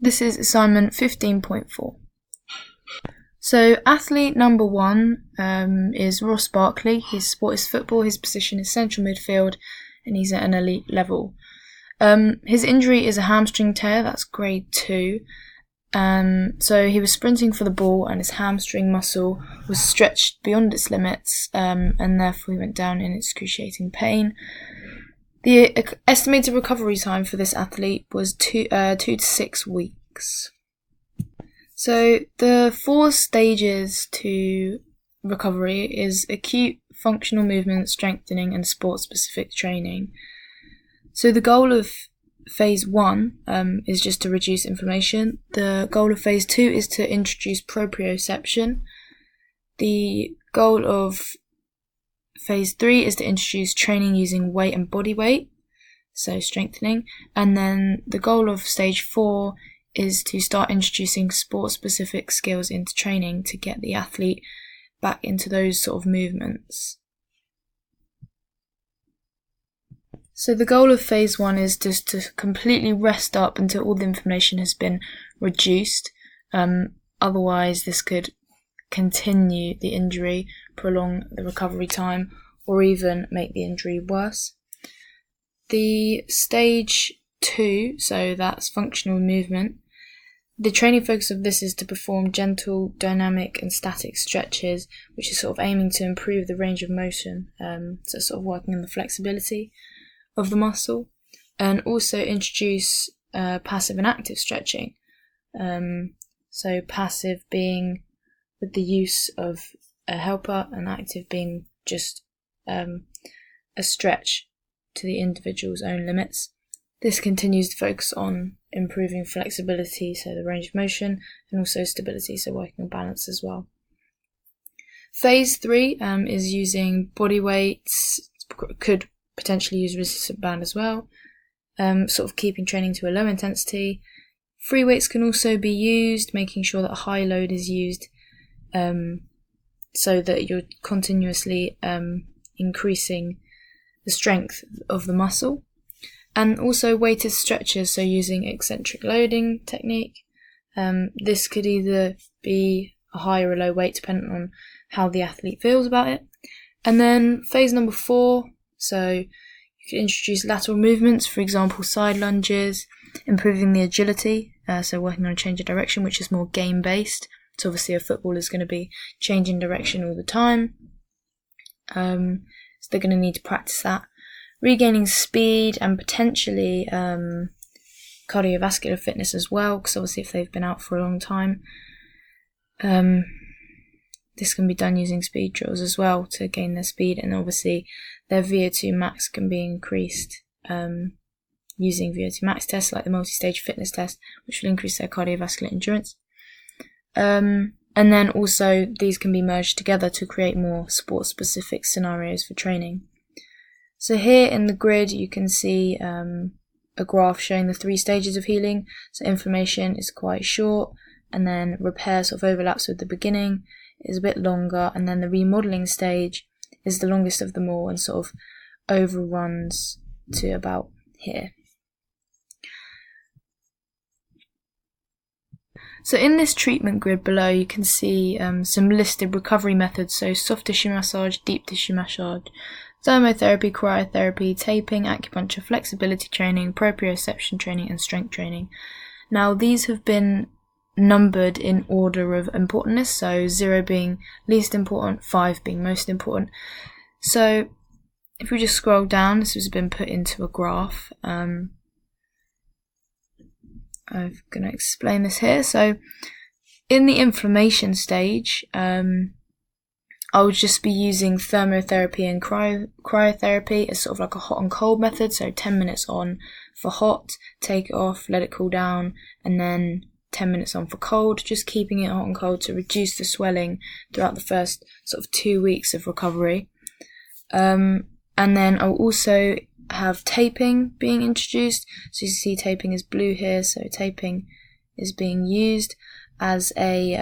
This is assignment 15.4. So athlete number 1 is Ross Barkley. His sport is football, his position is central midfield, and he's at an elite level. His injury is a hamstring tear, that's grade 2. So he was sprinting for the ball and his hamstring muscle was stretched beyond its limits, and therefore he went down in excruciating pain. The estimated recovery time for this athlete was 2 to 6 weeks. So the 4 stages to recovery is acute functional movement, strengthening, and sport-specific training. So the goal of phase 1 is just to reduce inflammation. The goal of phase 2 is to introduce proprioception. The goal of phase 3 is to introduce training using weight and body weight, so strengthening. And then the goal of stage 4 is to start introducing sport-specific skills into training to get the athlete back into those sort of movements. So the goal of phase 1 is just to completely rest up until all the inflammation has been reduced. Otherwise, this could continue the injury, prolong the recovery time, or even make the injury worse. The stage 2, so that's functional movement. The training focus of this is to perform gentle, dynamic and static stretches, which is sort of aiming to improve the range of motion, so sort of working on the flexibility of the muscle, and also introduce passive and active stretching. So passive being with the use of a helper, and active being just a stretch to the individual's own limits. This continues to focus on improving flexibility, so the range of motion, and also stability, so working on balance as well. Phase 3 is using body weights, could potentially use resistant band as well, sort of keeping training to a low intensity. Free weights can also be used, making sure that a high load is used, so that you're continuously increasing the strength of the muscle. And also weighted stretches, so using eccentric loading technique. This could either be a high or a low weight depending on how the athlete feels about it. And then phase number 4, so you can introduce lateral movements, for example side lunges, improving the agility, so working on a change of direction, which is more game based. So obviously a footballer is going to be changing direction all the time, so they're going to need to practice that. Regaining speed and potentially cardiovascular fitness as well, because obviously if they've been out for a long time, this can be done using speed drills as well to gain their speed, and obviously their VO2 max can be increased using VO2 max tests like the multi-stage fitness test, which will increase their cardiovascular endurance. And then also these can be merged together to create more sport-specific scenarios for training. So here in the grid you can see a graph showing the 3 stages of healing. So inflammation is quite short, and then repair sort of overlaps with the beginning, is a bit longer, and then the remodelling stage is the longest of them all and sort of overruns to about here. So in this treatment grid below you can see some listed recovery methods, so soft tissue massage, deep tissue massage, thermotherapy, cryotherapy, taping, acupuncture, flexibility training, proprioception training, and strength training. Now these have been numbered in order of importance, so 0 being least important, 5 being most important. So if we just scroll down, this has been put into a graph. I'm going to explain this here. So in the inflammation stage, I would just be using thermotherapy and cryotherapy as sort of like a hot and cold method, so 10 minutes on for hot, take it off, let it cool down, and then 10 minutes on for cold, just keeping it hot and cold to reduce the swelling throughout the first sort of 2 weeks of recovery. And then I'll also have taping being introduced, so you see taping is blue here, so taping is being used as a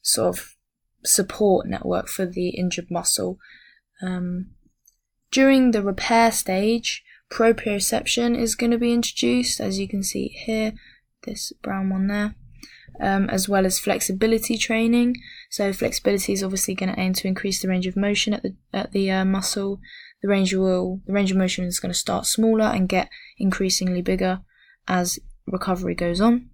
sort of support network for the injured muscle. During the repair stage, proprioception is going to be introduced, as you can see here. this brown one there, as well as flexibility training. So flexibility is obviously going to aim to increase the range of motion at the muscle. The range of motion is going to start smaller and get increasingly bigger as recovery goes on.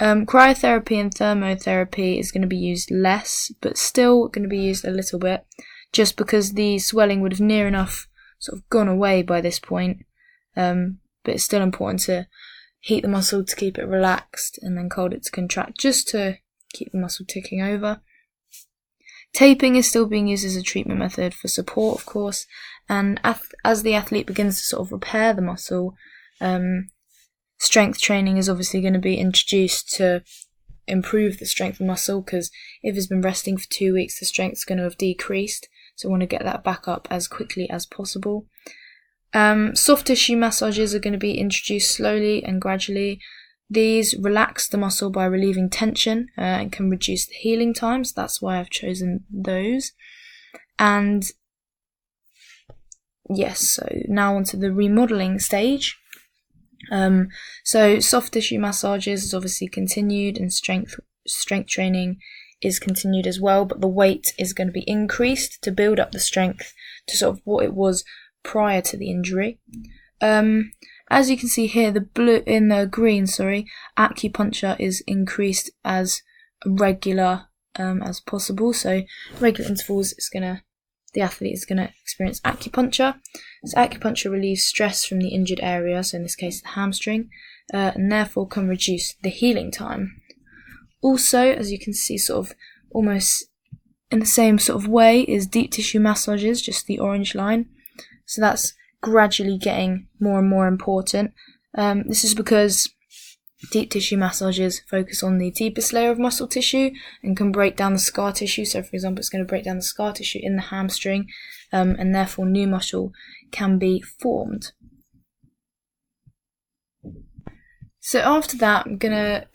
Cryotherapy and thermotherapy is going to be used less, but still going to be used a little bit, just because the swelling would have near enough sort of gone away by this point. But it's still important to heat the muscle to keep it relaxed and then cold it to contract, just to keep the muscle ticking over. Taping is still being used as a treatment method for support, of course, and as the athlete begins to sort of repair the muscle, strength training is obviously going to be introduced to improve the strength of muscle, because if it's been resting for 2 weeks, the strength's going to have decreased, so we want to get that back up as quickly as possible. Soft tissue massages are going to be introduced slowly and gradually. These relax the muscle by relieving tension and can reduce the healing times. That's why I've chosen those. And yes, so now onto the remodeling stage. So soft tissue massages is obviously continued, and strength training is continued as well, but the weight is going to be increased to build up the strength to sort of what it was prior to the injury. As you can see here, the green, acupuncture is increased as regular as possible. So regular intervals, the athlete is gonna experience acupuncture. So acupuncture relieves stress from the injured area, so in this case the hamstring, and therefore can reduce the healing time. Also, as you can see, sort of almost in the same sort of way, is deep tissue massages, just the orange line. So that's gradually getting more and more important. This is because deep tissue massages focus on the deepest layer of muscle tissue and can break down the scar tissue. So, for example, it's going to break down the scar tissue in the hamstring, and therefore new muscle can be formed. So after that, I'm going to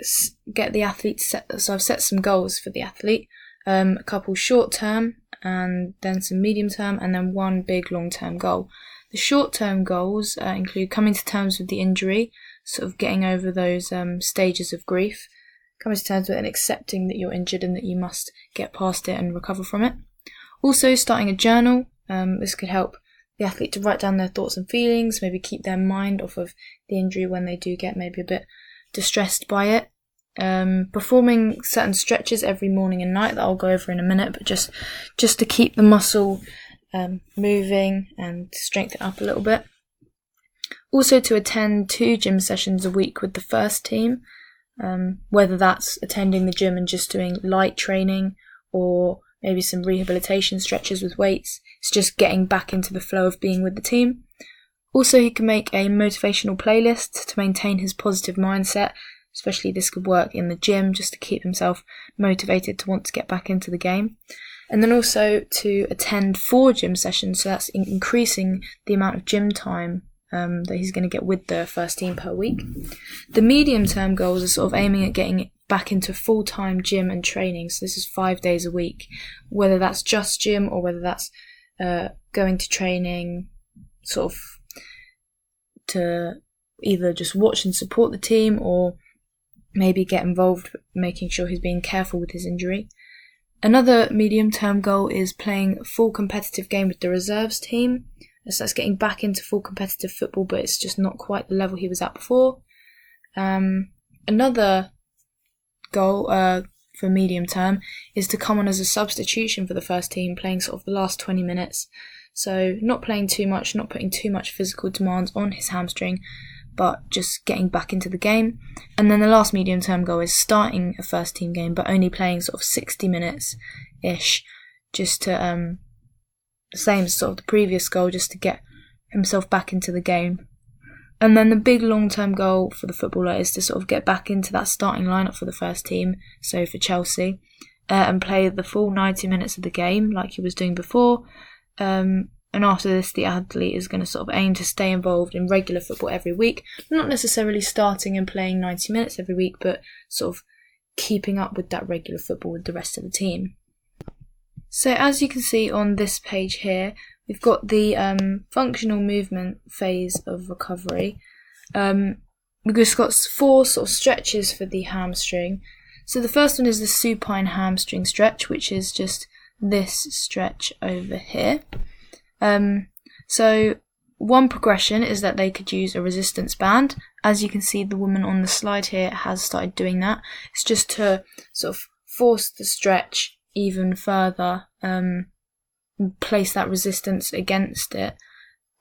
get the athlete so I've set some goals for the athlete, a couple short-term and then some medium-term, and then one big long-term goal. The short-term goals include coming to terms with the injury, sort of getting over those stages of grief, coming to terms with it and accepting that you're injured and that you must get past it and recover from it. Also, starting a journal. This could help the athlete to write down their thoughts and feelings, maybe keep their mind off of the injury when they do get maybe a bit distressed by it. Performing certain stretches every morning and night that I'll go over in a minute, but just to keep the muscle moving and strengthen up a little bit. Also to attend 2 gym sessions a week with the first team, whether that's attending the gym and just doing light training or maybe some rehabilitation stretches with weights. It's just getting back into the flow of being with the team. Also, he can make a motivational playlist to maintain his positive mindset, especially this could work in the gym just to keep himself motivated to want to get back into the game. And then also to attend 4 gym sessions, so that's increasing the amount of gym time that he's going to get with the first team per week. The medium-term goals are sort of aiming at getting back into full-time gym and training, so this is 5 days a week, whether that's just gym or whether that's going to training sort of to either just watch and support the team or maybe get involved, making sure he's being careful with his injury. Another medium-term goal is playing a full competitive game with the reserves team. So that's getting back into full competitive football, but it's just not quite the level he was at before. Another goal for medium-term is to come on as a substitution for the first team, playing sort of the last 20 minutes. So not playing too much, not putting too much physical demands on his hamstring, but just getting back into the game. And then the last medium-term goal is starting a first-team game, but only playing sort of 60 minutes-ish, just to, same as sort of the previous goal, just to get himself back into the game. And then the big long-term goal for the footballer is to sort of get back into that starting lineup for the first team, so for Chelsea, and play the full 90 minutes of the game like he was doing before. And after this, the athlete is going to sort of aim to stay involved in regular football every week, not necessarily starting and playing 90 minutes every week, but sort of keeping up with that regular football with the rest of the team. So as you can see on this page here, we've got the functional movement phase of recovery. we've just got 4 sort of stretches for the hamstring. So the first one is the supine hamstring stretch, which is just this stretch over here. So one progression is that they could use a resistance band. As you can see, the woman on the slide here has started doing that. It's just to sort of force the stretch even further, place that resistance against it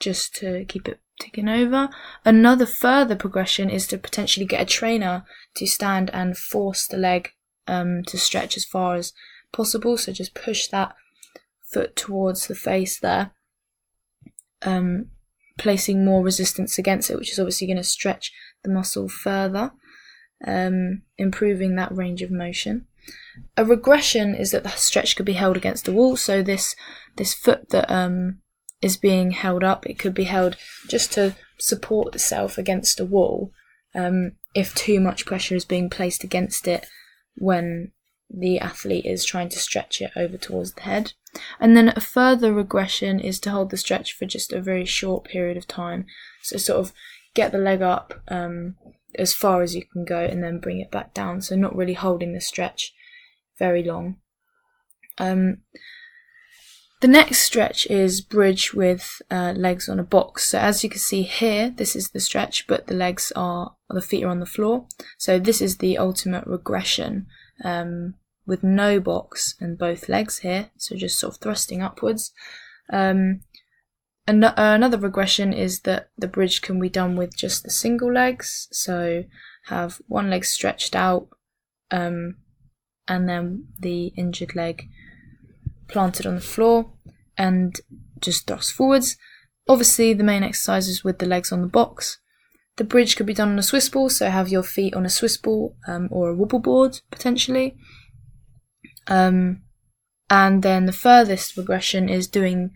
just to keep it ticking over. Another further progression is to potentially get a trainer to stand and force the leg to stretch as far as possible. So just push that foot towards the face there, placing more resistance against it, which is obviously going to stretch the muscle further, improving that range of motion. A regression is that the stretch could be held against the wall. So this foot that is being held up, it could be held just to support itself against a wall if too much pressure is being placed against it when the athlete is trying to stretch it over towards the head. And then a further regression is to hold the stretch for just a very short period of time. So sort of get the leg up as far as you can go and then bring it back down. So not really holding the stretch very long. The next stretch is bridge with legs on a box. So as you can see here, this is the stretch, but the feet are on the floor. So this is the ultimate regression with no box and both legs here. So just sort of thrusting upwards. Another regression is that the bridge can be done with just the single legs. So have one leg stretched out and then the injured leg planted on the floor and just thrust forwards. Obviously the main exercise is with the legs on the box. The bridge could be done on a Swiss ball, so have your feet on a Swiss ball or a wobble board potentially. And then the furthest regression is doing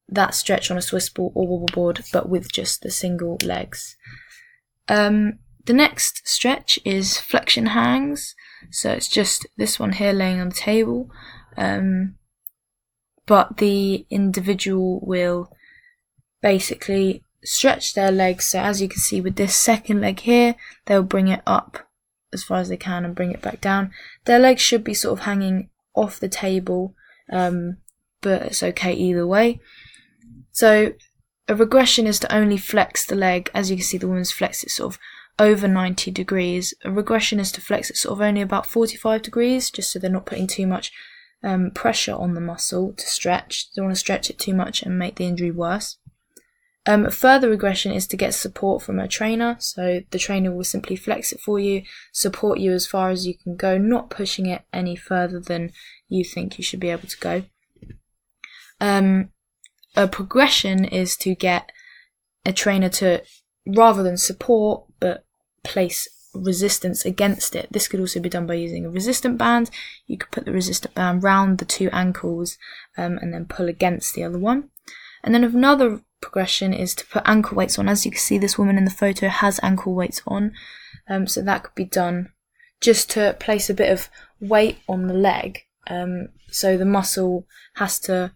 that stretch on a Swiss ball or wobble board, but with just the single legs. The next stretch is flexion hangs. So it's just this one here laying on the table. But the individual will basically stretch their legs. So as you can see with this second leg here, they'll bring it up as far as they can and bring it back down. Their legs should be sort of hanging off the table, but it's okay either way. So a regression is to only flex the leg. As you can see, the woman's flexed it sort of over 90 degrees. A regression is to flex it sort of only about 45 degrees, just so they're not putting too much pressure on the muscle to stretch. They don't want to stretch it too much and make the injury worse. A further regression is to get support from a trainer. So the trainer will simply flex it for you, support you as far as you can go, not pushing it any further than you think you should be able to go. A progression is to get a trainer to, rather than support, but place resistance against it. This could also be done by using a resistant band. You could put the resistant band round the 2 ankles and then pull against the other one. And then another progression is to put ankle weights on. As you can see, this woman in the photo has ankle weights on, so that could be done just to place a bit of weight on the leg, so the muscle has to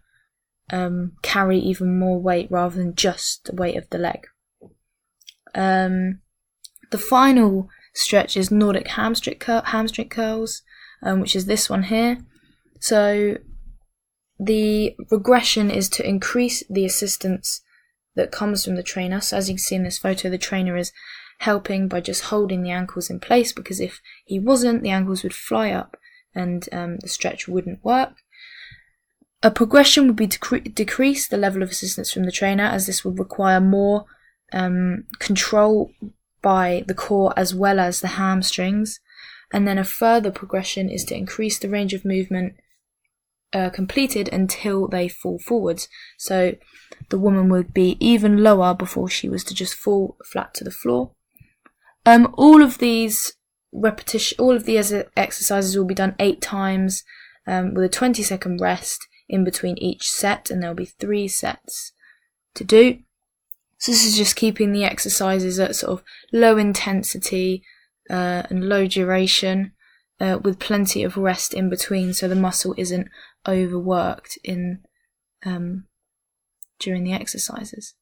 carry even more weight rather than just the weight of the leg. The final stretch is Nordic hamstring curls, which is this one here. So the regression is to increase the assistance that comes from the trainer. So as you can see in this photo, the trainer is helping by just holding the ankles in place, because if he wasn't, the ankles would fly up and the stretch wouldn't work. A progression would be to decrease the level of assistance from the trainer, as this would require more control by the core as well as the hamstrings. And then a further progression is to increase the range of movement completed until they fall forwards. So the woman would be even lower before she was to just fall flat to the floor. All of these exercises will be done 8 times with a 20-second rest in between each set, and there'll be 3 sets to do. So this is just keeping the exercises at sort of low intensity and low duration, with plenty of rest in between, so the muscle isn't overworked during the exercises.